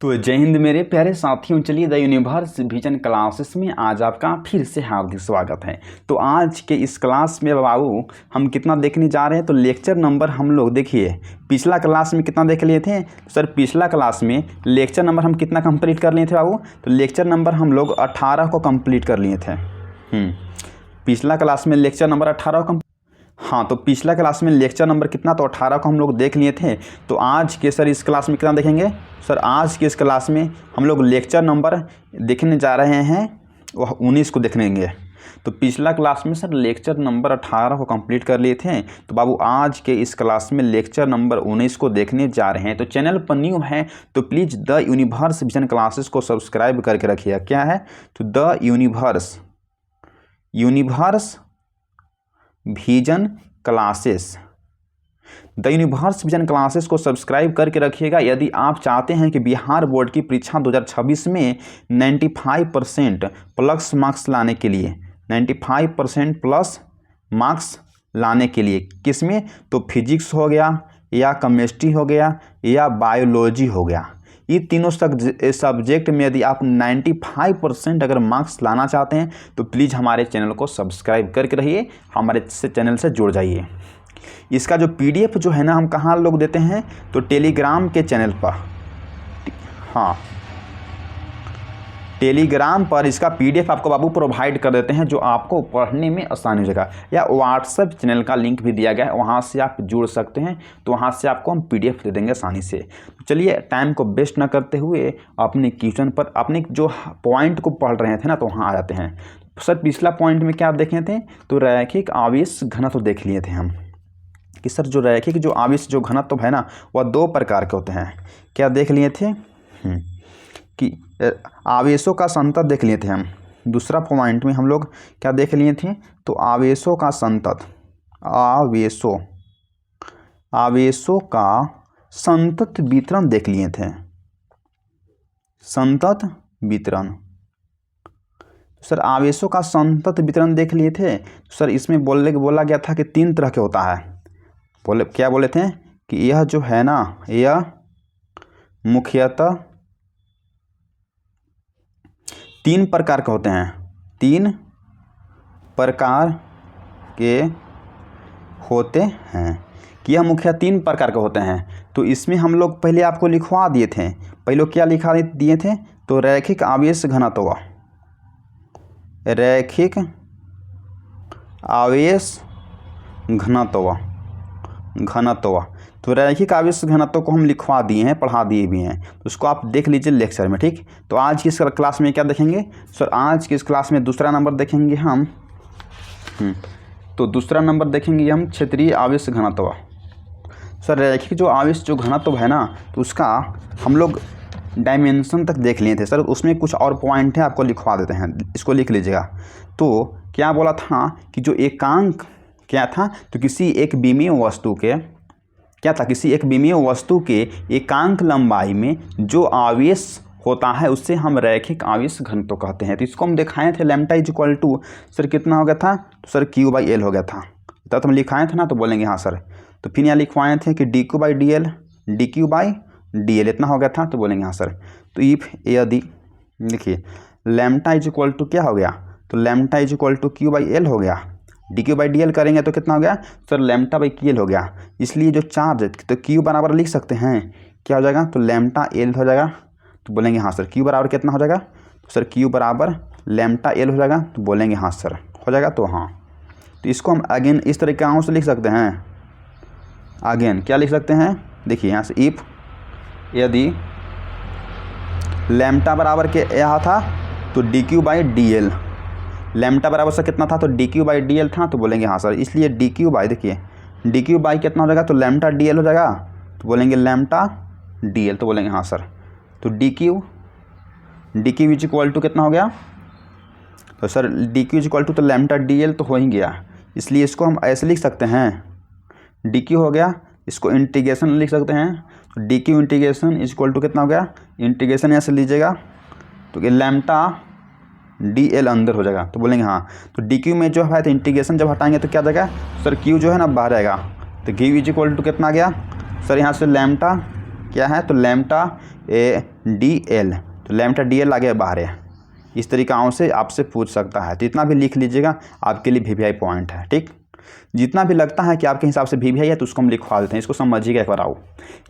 तो जय हिंद मेरे प्यारे साथियों। चलिए द यूनिवर्स विजन क्लासेस में आज आपका फिर से हार्दिक स्वागत है। तो आज के इस क्लास में बाबू हम कितना देखने जा रहे हैं, तो लेक्चर नंबर हम लोग देखिए पिछला क्लास में कितना देख लिए थे। तो सर पिछला क्लास में लेक्चर नंबर हम कितना कंप्लीट कर लिए थे बाबू, तो लेक्चर नंबर हम लोग 18 को कंप्लीट कर लिए थे। पिछला क्लास में लेक्चर नंबर 18 को हाँ, तो पिछला क्लास में लेक्चर नंबर कितना, तो 18 को हम लोग देख लिए थे। तो आज के सर इस क्लास में कितना देखेंगे, सर आज के इस क्लास में हम लोग लेक्चर नंबर देखने जा रहे हैं वह 19 को देखेंगे। तो पिछला क्लास में सर लेक्चर नंबर 18 को कंप्लीट कर लिए थे। तो बाबू आज के इस क्लास में लेक्चर नंबर 19 को देखने जा रहे हैं। तो चैनल पर न्यू है तो please the universe vision classes को सब्सक्राइब करके रखिएगा। क्या है, तो the universe vision classes, the universe vision classes को सब्सक्राइब करके रखिएगा। यदि आप चाहते हैं कि बिहार बोर्ड की परीक्षा 2026 में 95% प्लस मार्क्स लाने के लिए, 95% प्लस मार्क्स लाने के लिए किसमें, तो फिजिक्स हो गया या केमिस्ट्री हो गया या बायोलॉजी हो गया, ये तीनों सब्जेक्ट में यदि आप 95% अगर मार्क्स लाना चाहते हैं तो प्लीज़ हमारे चैनल को सब्सक्राइब करके रहिए, हमारे चैनल से जुड़ जाइए। इसका जो PDF जो है ना, हम कहाँ लोग देते हैं, तो टेलीग्राम के चैनल पर, हाँ टेलीग्राम पर इसका PDF आपको बाबू प्रोवाइड कर देते हैं, जो आपको पढ़ने में आसानी हो जाएगा। या व्हाट्सएप चैनल का लिंक भी दिया गया है, वहाँ से आप जुड़ सकते हैं। तो वहाँ से आपको हम PDF दे देंगे आसानी से। तो चलिए टाइम को वेस्ट ना करते हुए अपने क्वेश्चन पर, अपने जो पॉइंट को पढ़ रहे थे ना, तो वहाँ आ जाते हैं। सर पिछला पॉइंट में क्या आप देखे थे, तो रैखिक आवेश घनत्व देख लिए थे हम कि सर जो रैखिक जो आवेश जो घनत्व है ना, वह 2 प्रकार के होते हैं। क्या देख लिए थे कि आवेशों का संतत देख लिए थे हम। दूसरा पॉइंट में हम लोग क्या देख लिए थे, तो आवेशों का संतत, आवेशों का संतत वितरण देख लिए थे, संतत वितरण। सर आवेशों का संतत वितरण देख लिए थे। सर इसमें बोला गया था कि 3 तरह के होता है। क्या बोले थे कि यह जो है ना, यह मुख्यतः 3 प्रकार के होते हैं, 3 प्रकार के होते हैं कि यह मुख्य 3 प्रकार के होते हैं। तो इसमें हम लोग पहले आपको लिखवा दिए थे। पहले क्या लिखा दिए थे, तो रैखिक आवेश घनत्व, रैखिक आवेश घनत्व। तो रैखिक आवेश घनत्व को हम लिखवा दिए हैं, पढ़ा दिए भी हैं। तो उसको आप देख लीजिए लेक्चर में, ठीक। तो आज की इस क्लास में क्या देखेंगे, सर आज की इस क्लास में दूसरा नंबर देखेंगे हम। तो दूसरा नंबर देखेंगे हम क्षेत्रीय आवेश घनत्व। सर रैखिक जो आवेश जो घनत्व है ना, तो उसका हम लोग डायमेंशन तक देख लिए थे। सर उसमें कुछ और पॉइंट है, आपको लिखवा देते हैं, इसको लिख लीजिएगा। तो क्या बोला था कि जो एकांक क्या था, तो किसी एक विमीय वस्तु के क्या था, किसी एक विमीय वस्तु के एकांक लंबाई में जो आवेश होता है उससे हम रैखिक आवेश घनत्व कहते हैं। तो इसको हम दिखाए थे lambda is equal to, sir कितना हो गया था, तो सर Q/L हो गया था। तब हम लिखाए थे ना, तो बोलेंगे हाँ सर। तो फिर यहाँ लिखवाए थे कि dQ/dL इतना हो गया था, तो बोलेंगे हाँ सर। तो इफ यदि देखिए लैम्डा इज इक्वल टू क्या हो गया, तो lambda is equal to Q/L हो गया। dQ/dL करेंगे तो कितना हो गया, सर λ/KL हो गया। इसलिए जो चार्ज है, तो Q बराबर लिख सकते हैं, क्या हो जाएगा, तो λL हो जाएगा। तो बोलेंगे हाँ सर। Q बराबर कितना हो जाएगा, तो सर Q बराबर λL हो जाएगा। तो बोलेंगे हाँ सर हो जाएगा। तो हाँ, तो इसको हम अगेन इस तरीके से लिख सकते हैं। अगेन क्या लिख सकते हैं, देखिए यहाँ से इफ यदि λ बराबर के यहाँ था तो dQ/dL, लैम्डा बराबर से कितना था, तो dQ/dL था। तो बोलेंगे हाँ सर। इसलिए देखिए dQ/ कितना हो जाएगा, तो λ/dL हो जाएगा। तो बोलेंगे λ/dL, तो बोलेंगे हाँ सर। तो dQ इज इक्वल टू कितना हो गया, तो sir dQ is equal to तो λ/dL तो हो ही गया। इसलिए इसको हम ऐसे लिख सकते हैं, dQ हो गया, इसको इंटीग्रेशन लिख सकते हैं। तो dQ integration is equal to कितना हो गया, इंटीग्रेशन ऐसे लीजिएगा तो कि λ/dL अंदर हो जाएगा। तो बोलेंगे हाँ। तो dQ में जो है तो इंटीग्रेशन जब हटाएंगे तो क्या जाएगा, सर Q जो है ना बाहर आएगा। तो Q इज इक्वल टू कितना आ गया, सर यहाँ से लैम्डा क्या है, तो लैम्डा DL, तो लैम्डा DL आ गया बाहर है। इस तरीकाओं से आपसे पूछ सकता है, तो इतना भी लिख लीजिएगा, आपके लिए VVI पॉइंट है। ठीक, जितना भी लगता है कि आपके हिसाब से VVI है तो उसको हम लिखवा देते हैं। इसको समझिएगा एक बार आओ।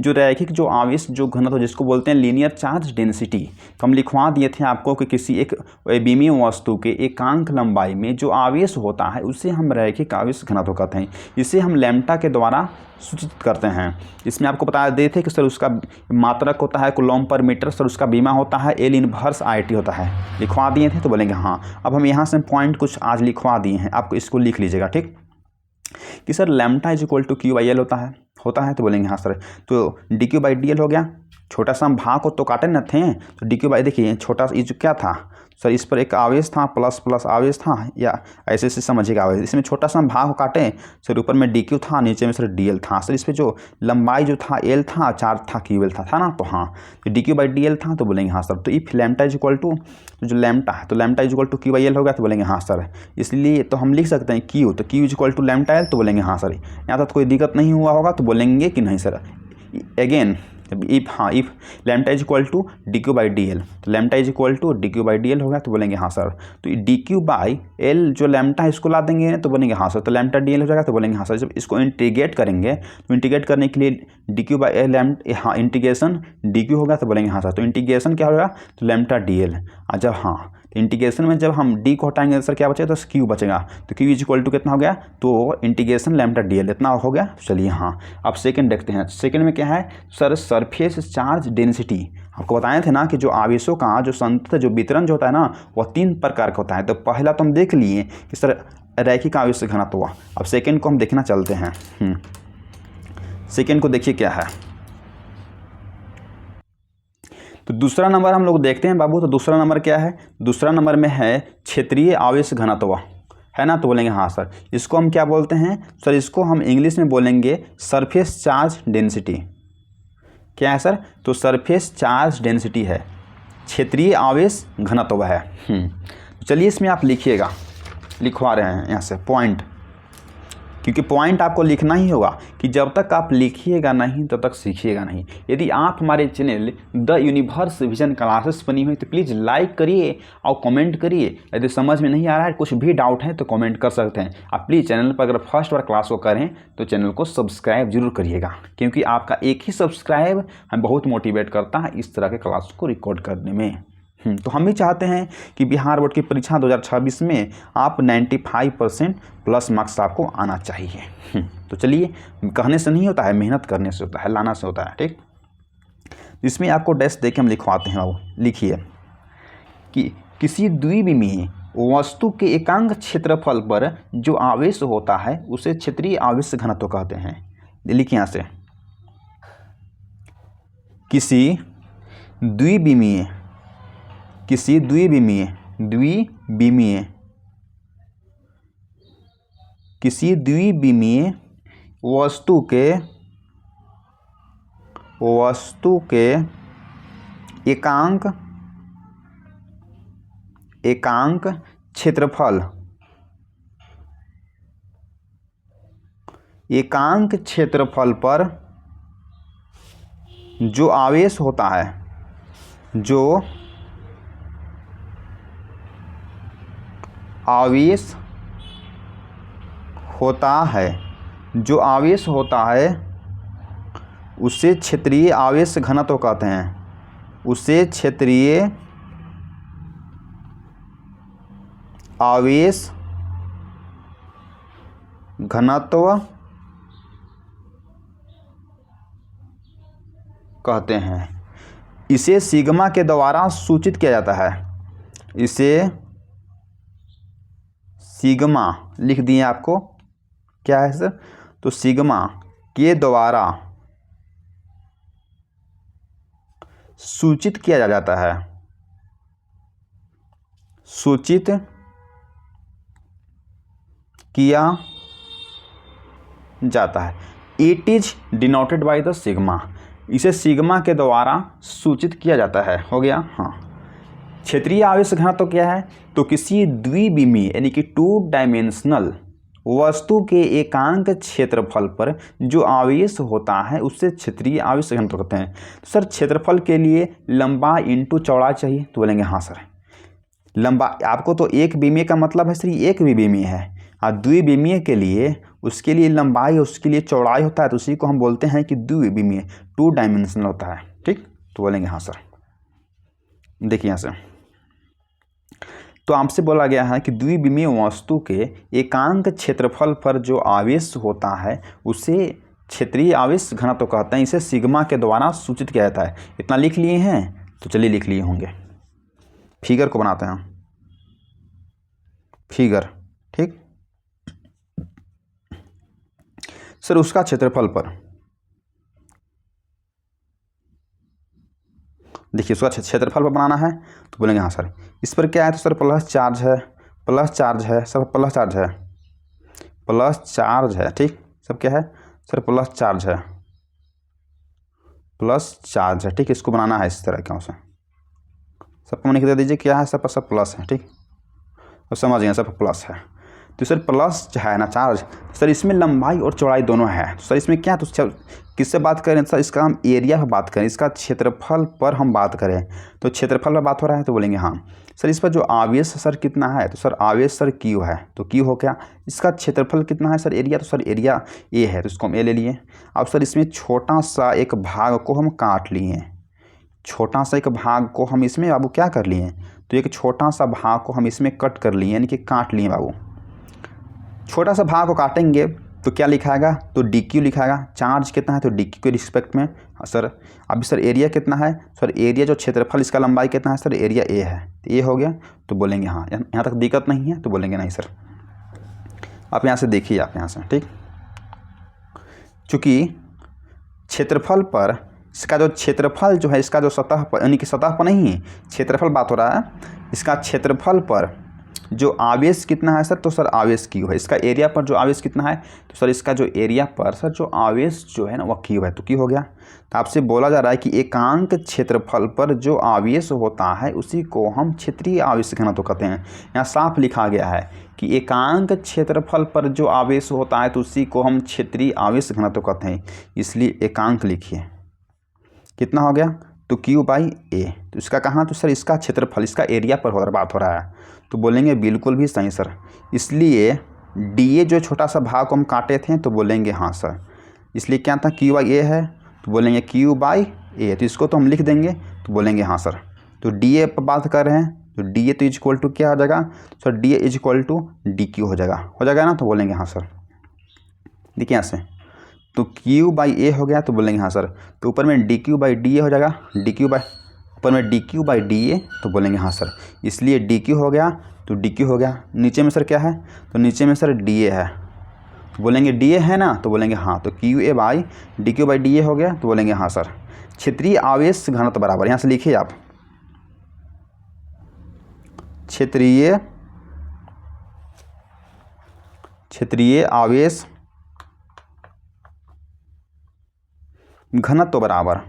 जो रैखिक जो आवेश जो घनत्व जिसको बोलते हैं लीनियर चार्ज डेंसिटी, तो हम लिखवा दिए थे आपको कि किसी एक विमीय वस्तु के एकांक लंबाई में जो आवेश होता है उसे हम रैखिक आवेश घनत्व कहते हैं। इसे हम लैम्डा के द्वारा सूचित करते हैं। इसमें आपको बता देते थे कि सर उसका मात्रक होता है कूलॉम पर मीटर, सर उसका बीमा होता है L इनवर्स IT होता है। लिखवा दिए थे तो बोलेंगे हाँ। अब हम यहाँ से पॉइंट कुछ आज लिखवा दिए हैं, आपको इसको लिख लीजिएगा। ठीक, कि sir lambda is equal to Q/L होता है तो बोलेंगे हाँ सर। तो dQ/dL हो गया, छोटा सा हम भाग को तो काटे न थे, तो dQ/, देखिए छोटा सा जो क्या था सर, इस पर एक आवेश था, प्लस प्लस आवेश था, या ऐसे से समझिएगा आवेश। इसमें छोटा सा हम भाग को काटे सर, ऊपर में DQ था, नीचे में सर DL था सर। इस पर जो लंबाई जो था L था, चार्ज था QL था ना, तो हाँ तो dQ/dL था तो बोलेंगे हाँ सर। तो if lambda is equal to जो लैम्डा है तो lambda is equal to Q/L हो गया तो बोलेंगे हाँ सर। इसलिए तो हम लिख सकते हैं Q, तो Q is equal to lambda L तो बोलेंगे हाँ सर। यहाँ तक कोई दिक्कत नहीं हुआ होगा तो बोलेंगे कि नहीं sir. Again if lambda is equal to dQ/dL, तो lambda is equal to dQ/dL हो गया तो बोलेंगे हाँ सर। तो dQ/L जो लैम्डा है इसको ला देंगे तो बोलेंगे हाँ सर। तो लैम्डा DL हो जाएगा तो बोलेंगे हाँ सर। जब इसको इंटीग्रेट करेंगे तो इंटीग्रेट करने के लिए dQ/L हाँ इंटीग्रेशन DQ होगा तो बोलेंगे हाँ सर। तो इंटीग्रेशन क्या होगा, तो लैम्डा DL। जब हाँ तो इंटीग्रेशन में जब हम D को हटाएंगे सर क्या बचेगा, तो Q बचेगा। तो Q इज इक्वल टू कितना हो गया, तो इंटीग्रेशन लैम्डा DL इतना हो गया। चलिए हाँ, अब सेकंड देखते हैं। सेकंड में क्या है सर, सरफेस चार्ज डेंसिटी। आपको बताए थे ना कि जो आवेशों का जो संतत जो वितरण जो होता है ना, वह 3 प्रकार का होता है। तो पहला तो हम देख लिए कि सर रैखिक आवेश घनत्व। अब सेकेंड को हम देखना चलते हैं। सेकेंड को देखिए क्या है, तो दूसरा नंबर हम लोग देखते हैं बाबू। तो दूसरा नंबर क्या है, दूसरा नंबर में है क्षेत्रीय आवेश घनत्व, है ना, तो बोलेंगे हाँ सर। इसको हम क्या बोलते हैं सर, इसको हम इंग्लिश में बोलेंगे सरफेस चार्ज डेंसिटी। क्या है सर, तो सरफेस चार्ज डेंसिटी है, क्षेत्रीय आवेश घनत्व है। तो चलिए इसमें आप लिखिएगा, लिखवा रहे हैं यहाँ से पॉइंट, क्योंकि पॉइंट आपको लिखना ही होगा कि जब तक आप लिखिएगा नहीं तब तक सीखिएगा नहीं। यदि आप हमारे channel the universe vision classes बनी हुई तो प्लीज़ लाइक करिए और कमेंट करिए। यदि समझ में नहीं आ रहा है, कुछ भी डाउट है तो कमेंट कर सकते हैं। आप प्लीज़ चैनल पर अगर फर्स्ट बार क्लास को करें तो चैनल को सब्सक्राइब जरूर करिएगा, क्योंकि आपका एक ही सब्सक्राइब हमें बहुत मोटिवेट करता है इस तरह के क्लास को रिकॉर्ड करने में। तो हम भी चाहते हैं कि बिहार बोर्ड की परीक्षा 2026 में आप 95% प्लस मार्क्स आपको आना चाहिए। तो चलिए, कहने से नहीं होता है, मेहनत करने से होता है, लाना से होता है। ठीक, इसमें आपको डैश देके हम लिखवाते हैं बाबू। लिखिए कि किसी द्विविमीय वस्तु के एकांक क्षेत्रफल पर जो आवेश होता है उसे क्षेत्रीय आवेश घनत्व कहते हैं। लिखिए यहाँ से, किसी द्विविमीय वस्तु के एकांक क्षेत्रफल पर जो आवेश होता है, जो आवेश होता है उसे क्षेत्रीय आवेश घनत्व कहते हैं। उसे क्षेत्रीय आवेश घनत्व कहते हैं। इसे सिग्मा के द्वारा सूचित किया जाता है। इसे सिग्मा लिख दिए आपको, क्या है सर, तो सिग्मा के द्वारा सूचित किया जाता है, सूचित किया जाता है। It is denoted by the sigma. इसे सिग्मा के द्वारा सूचित किया जाता है। हो गया हाँ। क्षेत्रीय आवेश घनत्व क्या है, तो किसी द्विविमीय यानी कि 2 डायमेंशनल वस्तु के एकांक क्षेत्रफल पर जो आवेश होता है उससे क्षेत्रीय आवेश घनत्व कहते हैं। तो सर क्षेत्रफल के लिए लंबाई इंटू चौड़ाई चाहिए, तो बोलेंगे हाँ सर। लंबा आपको तो एक विमीय का मतलब है सर एक विमीय है, और द्विविमीय के लिए उसके लिए लंबाई उसके लिए चौड़ाई होता है, तो उसी को हम बोलते हैं कि द्विविमीय, 2 डायमेंशनल होता है। ठीक, तो बोलेंगे हाँ सर। देखिए यहाँ से तो आपसे बोला गया है कि द्विविमीय वस्तु के एकांक क्षेत्रफल पर जो आवेश होता है उसे क्षेत्रीय आवेश घनत्व कहते हैं। इसे सिग्मा के द्वारा सूचित किया जाता है। इतना लिख लिए हैं, तो चलिए लिख लिए होंगे। फिगर को बनाते हैं, फिगर। ठीक सर, उसका क्षेत्रफल पर देखिए, उसका क्षेत्रफल पर बनाना है, तो बोलेंगे हाँ सर। इस पर क्या है, तो सर प्लस चार्ज है, प्लस चार्ज है, सब प्लस चार्ज है, प्लस चार्ज है। ठीक, सब क्या है सर, प्लस चार्ज है, प्लस चार्ज है। ठीक, इसको बनाना है इस तरह क्यों से, सबको मैंने दे दीजिए क्या है, सब सब प्लस है। ठीक, अब समझ गए, सब प्लस है। तो सर प्लस है ना चार्ज, सर इसमें लंबाई और चौड़ाई दोनों है। तो सर इसमें क्या, तो किससे बात करें सर, इसका हम एरिया पर बात करें, इसका क्षेत्रफल पर हम बात करें, तो क्षेत्रफल पर बात हो रहा है, तो बोलेंगे हाँ सर। इस पर जो आवेश सर कितना है, तो सर आवेश सर क्यू है, तो क्यू हो गया। इसका क्षेत्रफल कितना है सर, एरिया, तो सर एरिया ए है, तो इसको हम ए ले लिए। अब सर इसमें छोटा सा एक भाग को हम काट लिए, छोटा सा एक भाग को हम इसमें बाबू क्या कर लिए, तो एक छोटा सा भाग को हम इसमें कट कर लिए, यानी कि काट लिए बाबू। छोटा सा भाग को काटेंगे तो क्या लिखाएगा, तो डी क्यू लिखाएगा। चार्ज कितना है, तो डी क्यू के रिस्पेक्ट में सर। अभी सर एरिया कितना है, सर एरिया जो क्षेत्रफल इसका लंबाई कितना है सर, एरिया ए है, तो ए हो गया, तो बोलेंगे हाँ। यहाँ तक दिक्कत नहीं है, तो बोलेंगे नहीं सर। आप यहाँ से देखिए, आप यहाँ से। ठीक, चूँकि क्षेत्रफल पर इसका जो क्षेत्रफल जो है, इसका जो सतह पर, यानी कि सतह पर नहीं क्षेत्रफल बात हो रहा है, इसका क्षेत्रफल पर जो आवेश कितना है सर, तो सर आवेश क्यू है। इसका एरिया पर जो आवेश कितना है, तो सर इसका जो एरिया पर सर जो आवेश जो है ना वह क्यू है, तो क्यू हो गया। तो आपसे बोला जा रहा है कि एकांक क्षेत्रफल पर जो आवेश होता है उसी को हम क्षेत्रीय आवेश घनत्व कहते हैं। यहाँ साफ लिखा गया है कि एकांक क्षेत्रफल पर जो आवेश होता है तो उसी को हम क्षेत्रीय आवेश घनत्व कहते हैं, इसलिए एकांक लिखिए। कितना हो गया, तो क्यू बाई ए। तो इसका कहाँ, तो सर इसका क्षेत्रफल, इसका एरिया पर बात हो रहा है, तो बोलेंगे बिल्कुल भी सही सर। इसलिए डी ए जो छोटा सा भाग को हम काटे थे, तो बोलेंगे हाँ सर। इसलिए क्या था, क्यू बाई ए है, तो बोलेंगे क्यू बाई ए। तो इसको तो हम लिख देंगे, तो बोलेंगे हाँ सर। तो डी ए पर बात कर रहे हैं, तो डी ए तो इज इक्वल टू क्या हो जाएगा sir, d a is equal to d q हो जाएगा ना, तो बोलेंगे हाँ सर। देखिए यहाँ से, तो क्यू बाई ए हो गया, तो बोलेंगे हाँ सर। तो ऊपर में D Q by D A हो जाएगा, डी क्यू बाई ऊपर में D Q by D A, तो बोलेंगे हाँ सर। इसलिए डी क्यू हो गया, तो डी क्यू हो गया। नीचे में सर क्या है, तो नीचे में सर डी ए है, तो बोलेंगे डी ए है ना, तो बोलेंगे हाँ। तो q A by D Q by D A हो गया, तो बोलेंगे हाँ सर। क्षेत्रीय आवेश घनत्व बराबर, यहाँ से लिखिए आप, क्षेत्रीय आवेश घनत्व बराबर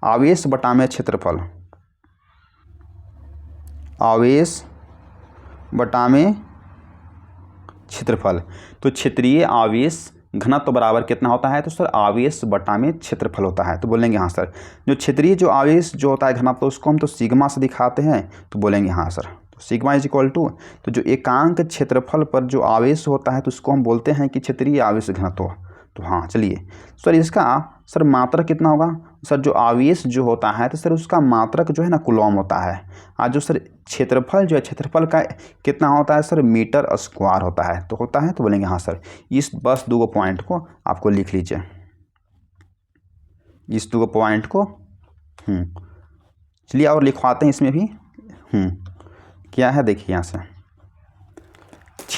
आवेश बटा में क्षेत्रफल, आवेश बटा में क्षेत्रफल। तो क्षेत्रीय आवेश घनत्व बराबर कितना होता है, तो सर आवेश बटा में क्षेत्रफल होता है, तो बोलेंगे हाँ सर। जो क्षेत्रीय जो आवेश जो होता है घनत्व, उसको हम तो सिग्मा से दिखाते हैं, तो बोलेंगे हाँ सर। तो सिग्मा इज इक्वल टू, तो जो एकांक क्षेत्रफल पर जो आवेश होता है तो उसको हम बोलते हैं कि क्षेत्रीय आवेश घनत्व। तो हाँ चलिए सर, इसका सर मात्रक कितना होगा सर, जो आवेश जो होता है तो सर उसका मात्रक जो है ना कूलॉम होता है, और जो सर क्षेत्रफल जो है, क्षेत्रफल का कितना होता है सर, मीटर स्क्वायर होता है, तो होता है, तो बोलेंगे हाँ सर। इस बस 2 पॉइंट को आपको लिख लीजिए, इस 2 पॉइंट को। चलिए और लिखवाते हैं इसमें भी। क्या है देखिए यहाँ से,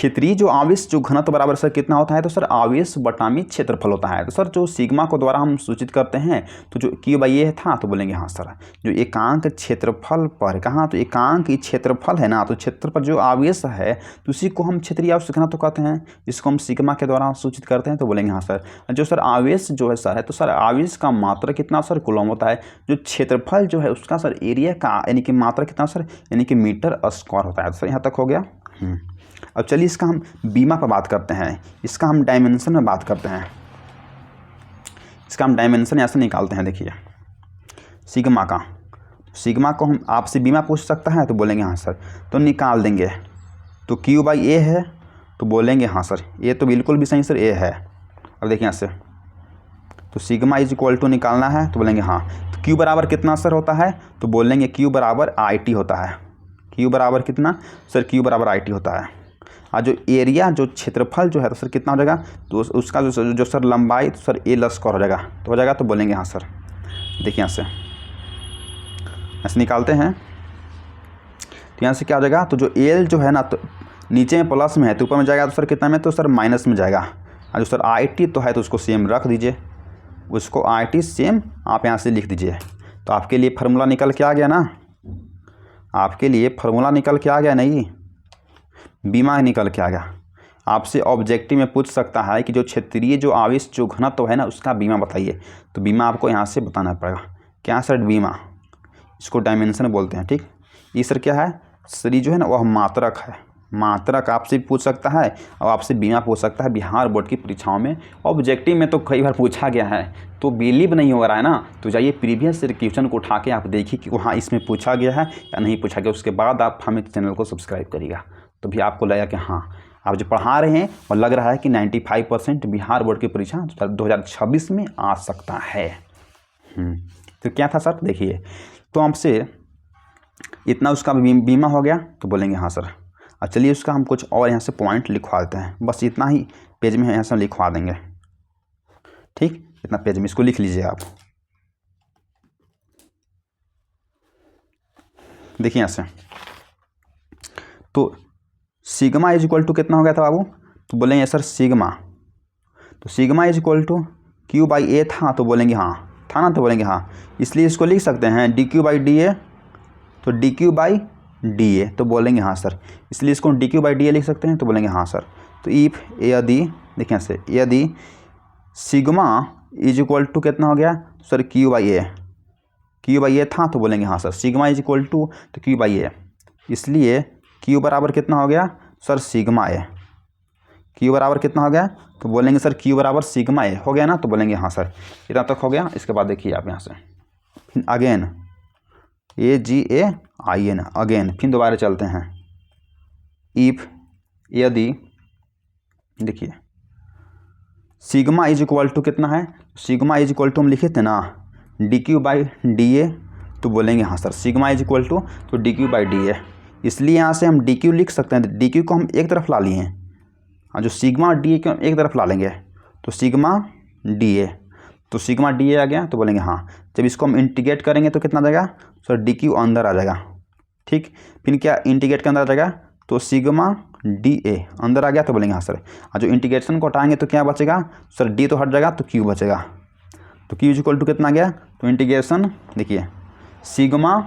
क्षेत्रीय जो आवेश जो घनत्व बराबर सर कितना होता है, तो सर आवेश बटा में क्षेत्रफल होता है। तो सर जो सिग्मा को द्वारा हम सूचित करते हैं, तो जो Q बाई ए था, तो बोलेंगे हाँ सर जो एकांक क्षेत्रफल पर, कहाँ, तो एकांक क्षेत्रफल है ना, तो क्षेत्र पर जो आवेश है तो उसी को हम क्षेत्रीय आवेश घनत्व कहते हैं, इसको हम सिग्मा के द्वारा सूचित करते हैं। तो बोलेंगे हाँ सर जो सर आवेश जो है सर है, तो सर आवेश का मात्रा कितना सर कूलम होता है, जो क्षेत्रफल जो है उसका सर एरिया का यानी कि मात्रा कितना सर यानी कि मीटर स्क्वायर होता है। तो सर यहाँ तक हो गया। अब चलिए इसका हम बीमा पर बात करते हैं, इसका हम डायमेंशन में बात करते हैं, इसका हम डायमेंशन ऐसे निकालते हैं। देखिए सिग्मा का, सिग्मा को हम आपसे बीमा पूछ सकता है, तो बोलेंगे हाँ सर, तो निकाल देंगे। तो Q बाई ए है, तो बोलेंगे हाँ सर ए तो बिल्कुल भी सही सर ए है। अब देखिए यहाँ से तो सिग्मा इज इक्वल टू निकालना है, तो बोलेंगे हाँ। तो Q बराबर कितना सर होता है, तो बोलेंगे Q बराबर IT होता है। Q बराबर कितना सर, Q बराबर IT होता है। और जो एरिया जो क्षेत्रफल जो है तो सर कितना हो जाएगा, तो उसका जो सर लंबाई तो सर ए स्क्वायर हो जाएगा, तो हो जाएगा। तो बोलेंगे हाँ सर। देखिए यहाँ से ऐसे निकालते हैं, तो यहाँ से क्या हो जाएगा, तो जो एल जो है ना, तो नीचे में प्लस में है तो ऊपर में जाएगा, तो सर कितना में, तो सर माइनस में जाएगा। और जो सर IT तो है तो उसको सेम रख दीजिए, उसको IT सेम आप यहाँ से लिख दीजिए। तो आपके लिए फार्मूला निकल के आ गया ना, आपके लिए फार्मूला निकल के आ गया, नहीं बीमा निकल के आ गया। आपसे ऑब्जेक्टिव में पूछ सकता है कि जो क्षेत्रीय जो आवेश जो घनत्व है ना उसका बीमा बताइए, तो बीमा आपको यहाँ से बताना पड़ेगा। क्या सर बीमा, इसको डायमेंशन बोलते हैं। ठीक, ये सर क्या है सर, ये जो है ना वह मात्रक है, मात्रक आपसे पूछ सकता है और आपसे बीमा पूछ सकता है। बिहार बोर्ड की परीक्षाओं में ऑब्जेक्टिव में तो कई बार पूछा गया है, तो बिलीव नहीं हो रहा है ना, तो जाइए प्रीवियस क्वेश्चन को उठा के आप देखिए कि वहाँ इसमें पूछा गया है या नहीं पूछा गया। उसके बाद आप हमें चैनल को सब्सक्राइब करिएगा, तो भी आपको लगेगा कि हाँ आप जो पढ़ा रहे हैं और लग रहा है कि 95% बिहार बोर्ड की परीक्षा 2026 में आ सकता है। तो क्या था सर, देखिए तो आपसे इतना उसका बीमा हो गया, तो बोलेंगे हाँ सर। अब चलिए उसका हम कुछ और यहाँ से पॉइंट लिखवा देते हैं, बस इतना ही पेज में यहाँ से लिखवा देंगे। ठीक, इतना पेज में इसको लिख लीजिए आप। देखिए यहाँ से तो सिग्मा इज इक्वल टू कितना हो गया था बाबू, तो बोलेंगे सर सिग्मा, तो sigma is equal to Q by A था, तो बोलेंगे हाँ था ना, तो बोलेंगे हाँ। इसलिए इसको लिख सकते हैं DQ बाई डी ए, तो DQ बाई डी ए, तो बोलेंगे हाँ सर। इसलिए इसको DQ बाई डी ए लिख सकते हैं, तो बोलेंगे हाँ सर। तो इफ यदि देखिए से यदि सिग्मा इज इक्वल टू कितना हो गया sir Q by A, Q by A था, तो बोलेंगे हाँ sir. Sigma is equal to तो Q बाई ए, इसलिए Q बराबर कितना हो गया सर सिग्मा ए, Q बराबर कितना हो गया, तो बोलेंगे सर Q बराबर सिग्मा ए हो गया ना, तो बोलेंगे हाँ सर। इतना तक हो गया। इसके बाद देखिए आप यहाँ से अगेन AGAIN अगेन, फिर दोबारा चलते हैं। इफ यदि देखिए सिग्मा इज इक्वल टू कितना है, सिग्मा इज इक्वल टू हम लिखे थे ना DQ बाई डी ए, तो बोलेंगे हाँ sir sigma is equal to तो DQ बाई डी ए। इसलिए यहाँ से हम DQ लिख सकते हैं, DQ को हम एक तरफ ला लिए हैं, हाँ जो सिग्मा और DA को हम एक तरफ ला लेंगे, तो सिग्मा DA, तो सिग्मा DA आ गया, तो बोलेंगे हाँ। जब इसको हम इंटीग्रेट करेंगे तो कितना आ जाएगा सर DQ अंदर आ जाएगा। ठीक, फिर क्या इंटीग्रेट के अंदर आ जाएगा, तो सिग्मा DA अंदर आ गया, तो बोलेंगे हाँ सर। और जो इंटीग्रेशन को हटाएंगे तो क्या बचेगा सर, D तो हट जाएगा तो Q बचेगा। तो Q इक्वल टू कितना आ गया, तो इंटीग्रेशन देखिए सिग्मा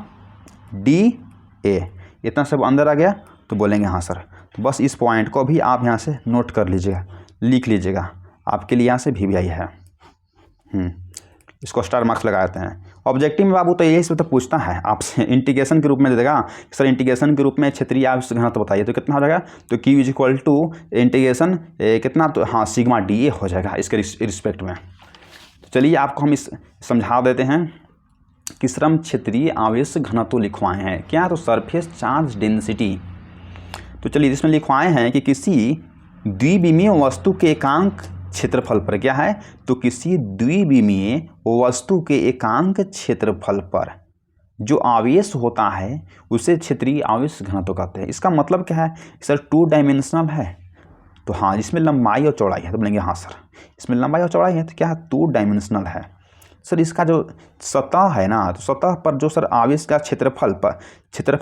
DA इतना सब अंदर आ गया, तो बोलेंगे हाँ सर। तो बस इस पॉइंट को भी आप यहाँ से नोट कर लीजिएगा, लिख लीजिएगा, आपके लिए यहाँ से VVI है। इसको स्टार मार्क्स लगाते हैं। ऑब्जेक्टिव में बाबू तो यही सब तो पूछता है आपसे, इंटीग्रेशन के रूप में दे देगा सर, इंटीग्रेशन के रूप में क्षेत्रीय आवेश घनत्व बताइए, तो कितना हो जाएगा, तो Q is equal to integration कितना, तो हाँ सिग्मा DA हो जाएगा इसके रिस्पेक्ट में। तो चलिए आपको हम इस समझा देते हैं कि श्रम क्षेत्रीय आवेश घनत्व लिखवाए हैं क्या, तो सरफेस चार्ज डेंसिटी। तो चलिए इसमें लिखवाए हैं कि किसी द्विविमीय वस्तु के एकांक क्षेत्रफल पर, क्या है, तो किसी द्विविमीय वस्तु के एकांक क्षेत्रफल पर जो आवेश होता है उसे क्षेत्रीय आवेश घनत्व कहते हैं। इसका मतलब क्या है सर, 2 डायमेंशनल है, तो हाँ इसमें लंबाई और चौड़ाई है, तो बोलेंगे हाँ सर इसमें लंबाई और चौड़ाई है, तो क्या है 2 डायमेंशनल है। सर इसका जो सतह है ना, तो सतह पर जो सर आवेश का क्षेत्रफल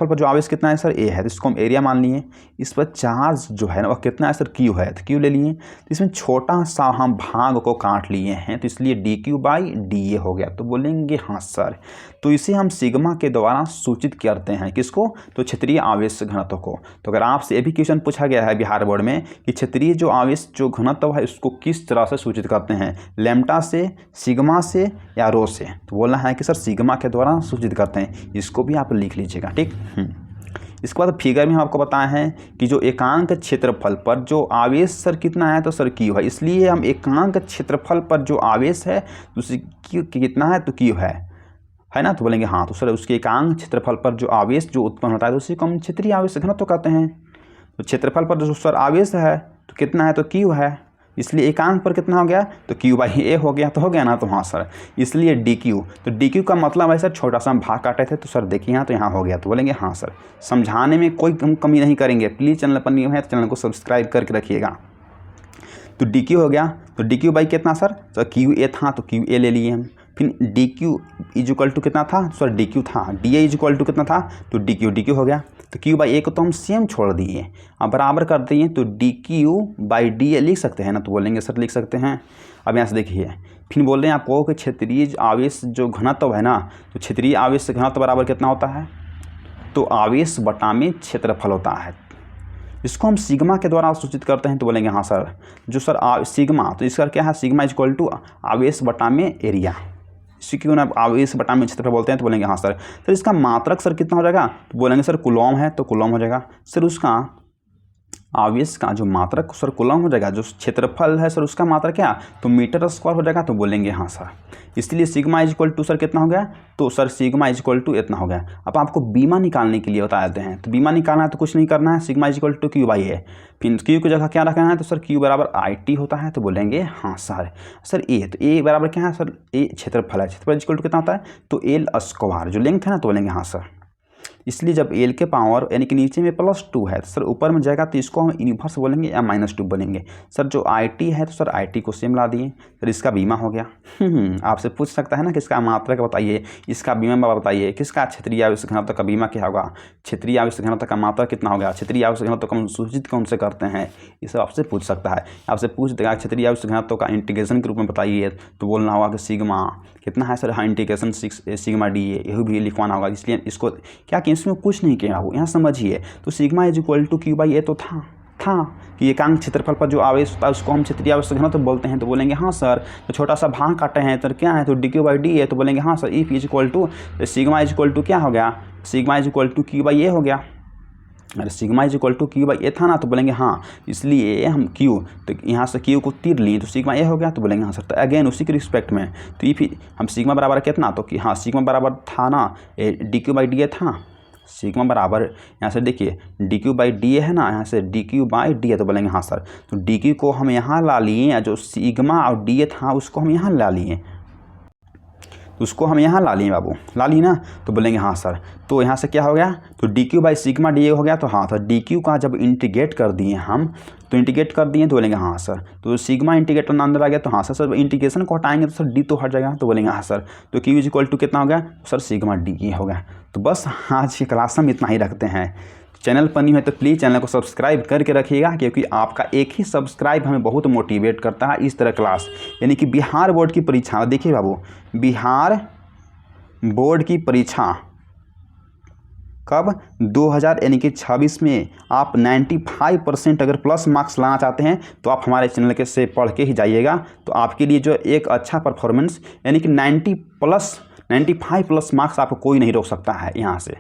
पर जो आवेश कितना है सर ए है, तो इसको हम एरिया मान लिए। इस पर चार्ज जो है ना वह कितना है सर क्यू है, तो क्यू ले लिए। तो इसमें छोटा सा हम भाग को काट लिए हैं, तो इसलिए D Q by D A हो गया। तो बोलेंगे हाँ सर। तो इसे हम सिग्मा के द्वारा सूचित करते हैं, किसको, तो क्षेत्रीय आवेश घनत्व को। तो अगर आपसे ये भी क्वेश्चन पूछा गया है बिहार बोर्ड में कि क्षेत्रीय जो आवेश जो घनत्व है उसको किस तरह से सूचित करते हैं, लैम्ब्डा से, सिग्मा से या रो से, तो बोलना है कि सर सिग्मा के द्वारा सूचित करते हैं। इसको भी आप लिख लीजिएगा, ठीक। इसके बाद फिगर में हम आपको बताए हैं कि जो एकांक क्षेत्रफल पर जो आवेश सर कितना है, तो सर क्यू है। इसलिए हम एकांक क्षेत्रफल पर जो आवेश है उसकी क्यू कितना है, तो क्यू है ना, तो बोलेंगे हाँ। तो सर उसके एकांक क्षेत्रफल पर जो आवेश जो उत्पन्न होता है तो उसी को हम क्षेत्रीय आवेश घनत्व कहते हैं। तो क्षेत्रफल पर जो सर आवेश है तो कितना है, तो क्यू है। इसलिए एकांक पर कितना हो गया, तो क्यू बाई ए हो गया, तो हो गया ना, तो हाँ सर। इसलिए डी क्यू, तो डी क्यू का मतलब है सर छोटा सा भाग काटे थे, तो सर देखिए यहाँ, तो यहाँ हो गया, तो बोलेंगे हाँ सर। समझाने में कोई कमी नहीं करेंगे। प्लीज़ चैनल पर न्यू है तो चैनल को सब्सक्राइब करके रखिएगा। तो डी क्यू हो गया, तो डी क्यू बाई कितना सर, तो क्यू ए था तो क्यू ए ले लिए हम। फिर d q is equal to कितना था, सर डी क्यू था। D a is equal to कितना था, तो डी क्यू हो गया। तो क्यू बाई ए को तो हम सेम छोड़ दिए, अब बराबर कर दिए, तो D Q by D A लिख सकते हैं ना, तो बोलेंगे सर लिख सकते हैं। अब यहाँ से देखिए, फिर बोल रहे हैं आपको कि क्षेत्रीय आवेश जो घनत्व है ना, तो क्षेत्रीय आवेश घनत्व बराबर कितना होता है, तो आवेश बटा में क्षेत्रफल होता है। इसको हम सिग्मा के द्वारा सूचित करते हैं, तो बोलेंगे हाँ सर। जो सर सिग्मा, तो इसका क्या है, सिग्मा इज इक्वल टू आवेश बटा में एरिया। इसी क्यों ना आवेश बटा में क्षेत्रफल बोलते हैं, तो बोलेंगे हाँ सर। सर इसका मात्रक सर कितना हो जाएगा, तो बोलेंगे सर कूलॉम है तो कूलॉम हो जाएगा। सर उसका आवेश का जो मात्रक सर कूलॉम हो जाएगा, जो क्षेत्रफल है सर उसका मात्रक क्या, तो मीटर स्क्वायर हो जाएगा, तो बोलेंगे हाँ सर। इसलिए sigma is equal to sir कितना हो गया, तो sir sigma is equal to इतना हो गया। अब आपको बीमा निकालने के लिए बता देते हैं, तो बीमा निकालना है तो कुछ नहीं करना है, sigma is equal to Q by A. फिर क्यू की जगह क्या रखना है, तो सर क्यू बराबर आई टी होता है, तो बोलेंगे हाँ सर। सर ए, तो ए बराबर क्या है सर, ए क्षेत्रफल है, क्षेत्रफल इज इक्वल टू कितना होता है, तो एल स्क्वायर जो लेंथ है ना, तो बोलेंगे हाँ सर। इसलिए जब एल के पावर यानी कि नीचे में +2 है तो सर ऊपर में जाएगा, तो इसको हम इनवर्स बोलेंगे या -2 बोलेंगे। सर जो आई टी है तो सर आई टी को सेम ला दिए, सर इसका बीमा हो गया। आपसे पूछ सकता है ना किसका मात्रक बताइए, इसका बीमा बताइए, किसका क्षेत्रीय आवेश घनत्व का बीमा क्या होगा, क्षेत्रीय आवेश घनत्व का मात्रक कितना होगा, क्षेत्रीय आवेश घनत्व का हम सूचित कौन से करते हैं, ये सब आपसे पूछ सकता है। आपसे पूछ देगा क्षेत्रीय आवेश घनत्व का इंटीग्रेशन के रूप में बताइए, तो बोलना होगा कि सिग्मा कितना है सर, हाँ इंटीग्रेशन सिग्मा डी ए, यही भी लिखवाना होगा। इसलिए इसको क्या कि इसमें कुछ नहीं किया हो, यहाँ समझिए। तो sigma is equal to Q by A तो था कि एकांक क्षेत्रफल पर जो आवेश होता है उसको हम क्षेत्रीय आवेश घनत्व बोलते हैं, तो बोलेंगे हाँ सर। तो छोटा सा भाग काटे हैं तो क्या है, तो D Q by D A, तो बोलेंगे हाँ sir. If is equal to sigma is equal to क्या हो गया, sigma is equal to Q by A हो गया। अरे sigma is equal to Q by A था ना, तो बोलेंगे हाँ। इसलिए हम क्यू, तो यहाँ से क्यू को तीर लिए तो सिग्मा ए हो गया, तो बोलेंगे हाँ सर। तो अगेन उसी के रिस्पेक्ट में, तो ये फिर हम सिग्मा बराबर कितना, तो कि हाँ सिग्मा बराबर था ना D Q by D A था। सिग्मा बराबर यहाँ से देखिए D Q by D A है ना, यहाँ से D Q by D A, तो बोलेंगे हाँ सर। तो डी क्यू को हम यहाँ ला लिए, जो सिग्मा और डी ए था उसको हम यहाँ ला लिए, तो उसको हम यहाँ ला लिए बाबू, ला ली ना, तो बोलेंगे हाँ सर। तो यहाँ से क्या हो गया, तो D Q by sigma D A हो गया, तो हाँ तो डी क्यू का जब इंटीग्रेट कर दिए हम, तो इंटीग्रेट कर दिए तो बोलेंगे हाँ सर। तो सिग्मा इंटीग्रेट अंदर आ गया, तो हाँ सर। सर इंटीग्रेशन को हटाएंगे तो सर डी तो हट जाएगा, तो बोलेंगे हाँ सर। तो क्यू इज इक्वल टू कितना हो गया, तो सर सिग्मा डी ए हो गया। तो बस आज की क्लास हम इतना ही रखते हैं। चैनल पर नहीं है तो प्लीज़ चैनल को सब्सक्राइब करके रखिएगा, क्योंकि आपका एक ही सब्सक्राइब हमें बहुत मोटिवेट करता है इस तरह क्लास। यानी कि बिहार बोर्ड की परीक्षा, देखिए बाबू, बिहार बोर्ड की परीक्षा कब 2026 में आप 95% अगर प्लस मार्क्स लाना चाहते हैं तो आप हमारे चैनल के से पढ़ के ही जाइएगा। तो आपके लिए जो एक अच्छा परफॉर्मेंस यानी कि 95 प्लस मार्क्स आपको कोई नहीं रोक सकता है यहाँ से।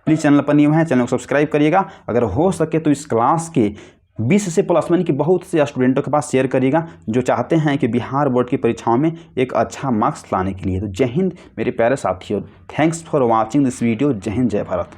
प्लीज़ चैनल पर न्यू है, चैनल को सब्सक्राइब करिएगा। अगर हो सके तो इस क्लास के 20 से प्लस यानी कि बहुत से स्टूडेंटों के पास शेयर करिएगा जो चाहते हैं कि बिहार बोर्ड की परीक्षाओं में एक अच्छा मार्क्स लाने के लिए। तो जय हिंद मेरे प्यारे साथियों, thanks for watching this video. जय हिंद, जय भारत।